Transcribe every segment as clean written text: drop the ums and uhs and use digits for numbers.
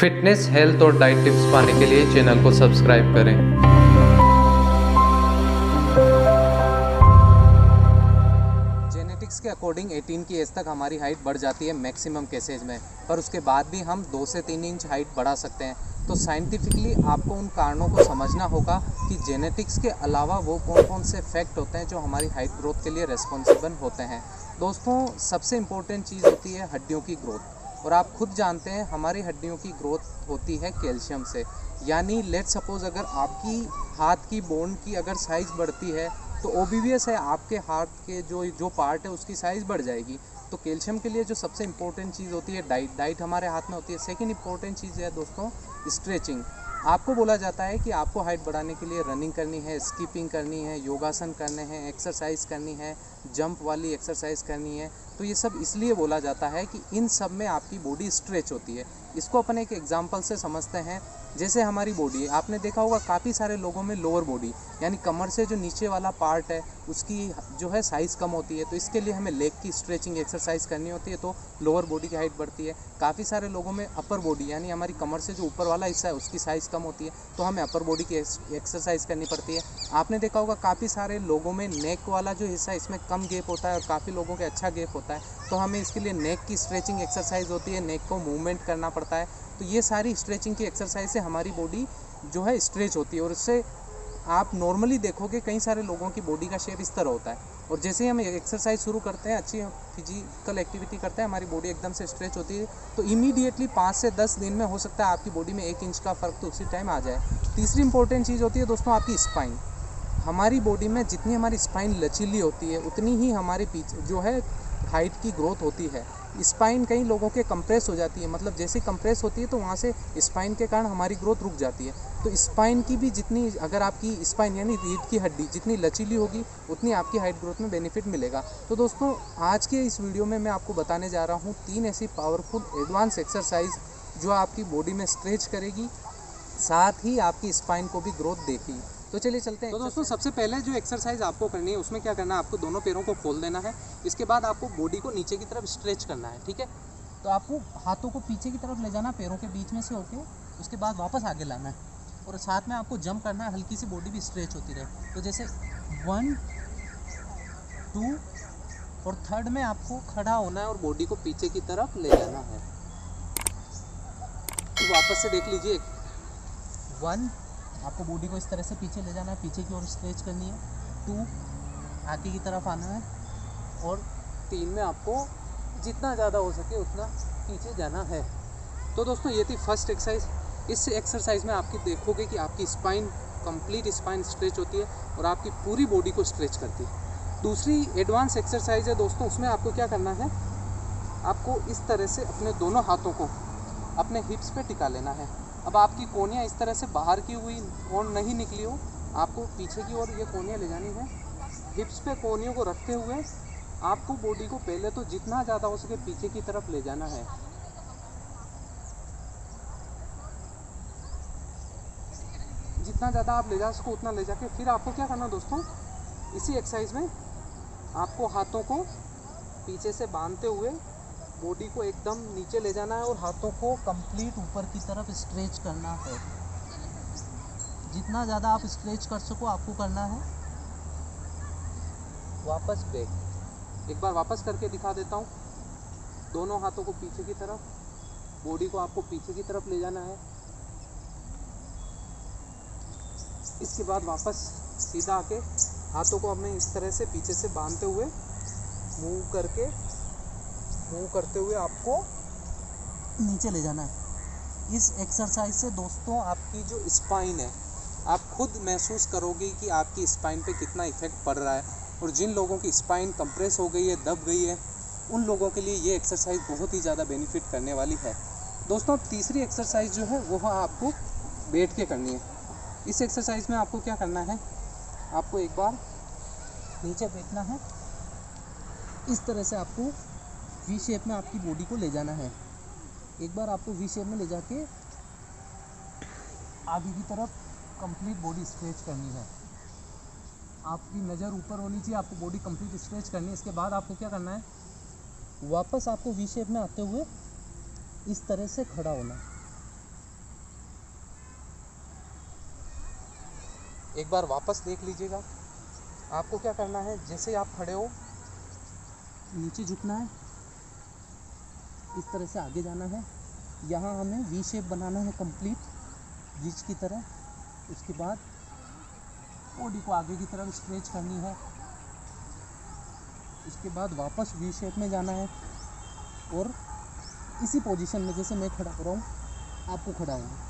Fitness, health और diet tips पाने के लिए चैनल को सब्सक्राइब करें। जेनेटिक्स के अकॉर्डिंग 18 की एज तक हमारी हाइट बढ़ जाती है मैक्सिमम केसेज में, पर उसके बाद भी हम 2 से 3 इंच हाइट बढ़ा सकते हैं। तो साइंटिफिकली आपको उन कारणों को समझना होगा कि जेनेटिक्स के अलावा वो कौन कौन से फैक्ट होते हैं जो हमारी हाइट ग्रोथ के लिए रिस्पॉन्सिबल होते हैं। दोस्तों, सबसे इम्पोर्टेंट चीज़ होती है हड्डियों की ग्रोथ, और आप खुद जानते हैं हमारी हड्डियों की ग्रोथ होती है कैल्शियम से। यानी लेट सपोज अगर आपकी हाथ की बोन की अगर साइज़ बढ़ती है तो ओबीवियस है आपके हाथ के जो पार्ट है उसकी साइज़ बढ़ जाएगी। तो कैल्शियम के लिए जो सबसे इम्पोर्टेंट चीज़ होती है डाइट हमारे हाथ में होती है। सेकंड इम्पोर्टेंट चीज़ है दोस्तों स्ट्रेचिंग। आपको बोला जाता है कि आपको हाइट बढ़ाने के लिए रनिंग करनी है, स्किपिंग करनी है, योगासन करने हैं, एक्सरसाइज करनी है, जंप वाली एक्सरसाइज करनी है। तो ये सब इसलिए बोला जाता है कि इन सब में आपकी बॉडी स्ट्रेच होती है। इसको अपन एक एग्जांपल से समझते हैं। जैसे हमारी बॉडी, आपने देखा होगा काफ़ी सारे लोगों में लोअर बॉडी यानी कमर से जो नीचे वाला पार्ट है उसकी जो है साइज़ कम होती है, तो इसके लिए हमें लेग की स्ट्रेचिंग एक्सरसाइज करनी होती है, तो लोअर बॉडी की हाइट बढ़ती है। काफ़ी सारे लोगों में अपर बॉडी यानी हमारी कमर से जो ऊपर वाला हिस्सा है उसकी साइज़ कम होती है, तो हमें अपर बॉडी की एक्सरसाइज करनी पड़ती है। आपने देखा होगा काफ़ी सारे लोगों में नेक वाला जो हिस्सा है इसमें कम गैप होता है और काफ़ी लोगों के अच्छा गैप होता है, तो हमें इसके लिए नेक की स्ट्रेचिंग एक्सरसाइज होती है, नेक को मूवमेंट करना पड़ता है। तो ये सारी स्ट्रेचिंग की एक्सरसाइज से हमारी बॉडी जो है स्ट्रेच होती है, और इससे आप नॉर्मली देखोगे कई सारे लोगों की बॉडी का शेप इस तरह होता है। और जैसे ही हम एक्सरसाइज शुरू करते हैं, अच्छी फिजिकल एक्टिविटी करते हैं, हमारी बॉडी एकदम से स्ट्रेच होती है। तो इमीडिएटली 5 से 10 दिन में हो सकता है आपकी बॉडी में 1 इंच का फ़र्क तो उसी टाइम आ जाए। तीसरी इंपॉर्टेंट चीज़ होती है दोस्तों आपकी स्पाइन। हमारी बॉडी में जितनी हमारी स्पाइन लचीली होती है उतनी ही हमारी पीछे जो है हाइट की ग्रोथ होती है। स्पाइन कई लोगों के कंप्रेस हो जाती है, मतलब जैसे कंप्रेस होती है तो वहाँ से स्पाइन के कारण हमारी ग्रोथ रुक जाती है। तो स्पाइन की भी जितनी, अगर आपकी स्पाइन यानी रीढ़ की हड्डी जितनी लचीली होगी उतनी आपकी हाइट ग्रोथ में बेनिफिट मिलेगा। तो दोस्तों, आज के इस वीडियो में मैं आपको बताने जा रहा हूँ 3 ऐसी पावरफुल एडवांस एक्सरसाइज जो आपकी बॉडी में स्ट्रेच करेगी, साथ ही आपकी स्पाइन को भी ग्रोथ देगी। तो चलिए चलते हैं। तो दोस्तों, सबसे पहले जो एक्सरसाइज आपको करनी है उसमें क्या करना है, आपको दोनों पैरों को खोल देना है। इसके बाद आपको बॉडी को नीचे की तरफ स्ट्रेच करना है, ठीक है। तो आपको हाथों को पीछे की तरफ ले जाना पैरों के बीच में से होके, उसके बाद वापस आगे लाना है, और साथ में आपको जंप करना है, हल्की सी बॉडी भी स्ट्रेच होती रहे। तो जैसे 1 2 और थर्ड में आपको खड़ा होना है और बॉडी को पीछे की तरफ ले जाना है। तो वापस से देख लीजिए, 1 आपको बॉडी को इस तरह से पीछे ले जाना है, पीछे की ओर स्ट्रेच करनी है। 2 आगे की तरफ आना है, और 3 में आपको जितना ज़्यादा हो सके उतना पीछे जाना है। तो दोस्तों, ये थी फर्स्ट एक्सरसाइज। इस एक्सरसाइज में आपकी देखोगे कि आपकी स्पाइन, कंप्लीट स्पाइन स्ट्रेच होती है और आपकी पूरी बॉडी को स्ट्रेच करती है। दूसरी एडवांस एक्सरसाइज है दोस्तों, उसमें आपको क्या करना है, आपको इस तरह से अपने दोनों हाथों को अपने हिप्स पे टिका लेना है। अब आपकी कोहनियाँ इस तरह से बाहर की हुई और नहीं निकली हो, आपको पीछे की ओर ये कोहनियाँ ले जानी है। हिप्स पे कोहनियों को रखते हुए आपको बॉडी को पहले तो जितना ज़्यादा हो सके पीछे की तरफ ले जाना है। जितना ज़्यादा आप ले जा सको उतना ले जाके फिर आपको क्या करना दोस्तों, इसी एक्सरसाइज में आपको हाथों को पीछे से बांधते हुए बॉडी को एकदम नीचे ले जाना है और हाथों को कंप्लीट ऊपर की तरफ स्ट्रेच करना है। जितना ज़्यादा आप स्ट्रेच कर सको आपको करना है। वापस बैक, एक बार वापस करके दिखा देता हूँ। दोनों हाथों को पीछे की तरफ, बॉडी को आपको पीछे की तरफ ले जाना है। इसके बाद वापस सीधा आके हाथों को अपने इस तरह से पीछे से बांधते हुए मूव करते हुए आपको नीचे ले जाना है। इस एक्सरसाइज से दोस्तों आपकी जो स्पाइन है, आप खुद महसूस करोगे कि आपकी स्पाइन पे कितना इफेक्ट पड़ रहा है। और जिन लोगों की स्पाइन कंप्रेस हो गई है, दब गई है, उन लोगों के लिए ये एक्सरसाइज बहुत ही ज़्यादा बेनिफिट करने वाली है। दोस्तों, तीसरी एक्सरसाइज जो है वो आपको बैठ के करनी है। इस एक्सरसाइज में आपको क्या करना है, आपको एक बार नीचे बैठना है, इस तरह से आपको वी शेप में आपकी बॉडी को ले जाना है। एक बार आपको वी शेप में ले जाके आगे की तरफ कंप्लीट बॉडी स्ट्रेच करनी है। आपकी नज़र ऊपर होनी चाहिए, आपको बॉडी कंप्लीट स्ट्रेच करनी है। इसके बाद आपको क्या करना है, वापस आपको वी शेप में आते हुए इस तरह से खड़ा होना। एक बार वापस देख लीजिएगा। आपको क्या करना है, जैसे आप खड़े हो नीचे झुकना है, इस तरह से आगे जाना है। यहाँ हमें वी शेप बनाना है कंप्लीट, ब्रिज की तरह। उसके बाद बॉडी को आगे की तरफ स्ट्रेच करनी है। उसके बाद वापस वी शेप में जाना है और इसी पोजीशन में जैसे मैं खड़ा हो रहा हूँ आपको खड़ा होना है।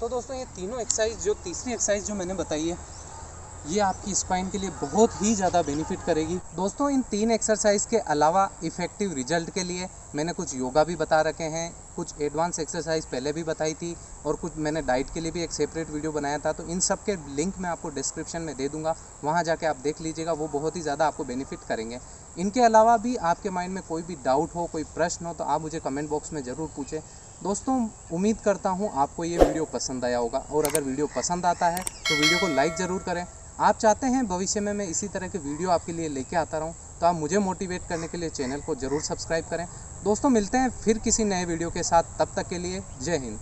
तो दोस्तों ये तीनों एक्सरसाइज, जो तीसरी एक्सरसाइज जो मैंने बताई है, ये आपकी स्पाइन के लिए बहुत ही ज़्यादा बेनिफिट करेगी। दोस्तों इन 3 एक्सरसाइज के अलावा इफ़ेक्टिव रिजल्ट के लिए मैंने कुछ योगा भी बता रखे हैं, कुछ एडवांस एक्सरसाइज पहले भी बताई थी, और कुछ मैंने डाइट के लिए भी एक सेपरेट वीडियो बनाया था। तो इन सब के लिंक मैं आपको डिस्क्रिप्शन में दे दूंगा, वहाँ जाके आप देख लीजिएगा, वो बहुत ही ज़्यादा आपको बेनिफिट करेंगे। इनके अलावा भी आपके माइंड में कोई भी डाउट हो, कोई प्रश्न हो, तो आप मुझे कमेंट बॉक्स में ज़रूर पूछें। दोस्तों उम्मीद करता हूँ आपको ये वीडियो पसंद आया होगा, और अगर वीडियो पसंद आता है तो वीडियो को लाइक ज़रूर करें। आप चाहते हैं भविष्य में मैं इसी तरह के वीडियो आपके लिए लेके आता रहूं, तो आप मुझे मोटिवेट करने के लिए चैनल को ज़रूर सब्सक्राइब करें। दोस्तों मिलते हैं फिर किसी नए वीडियो के साथ, तब तक के लिए जय हिंद।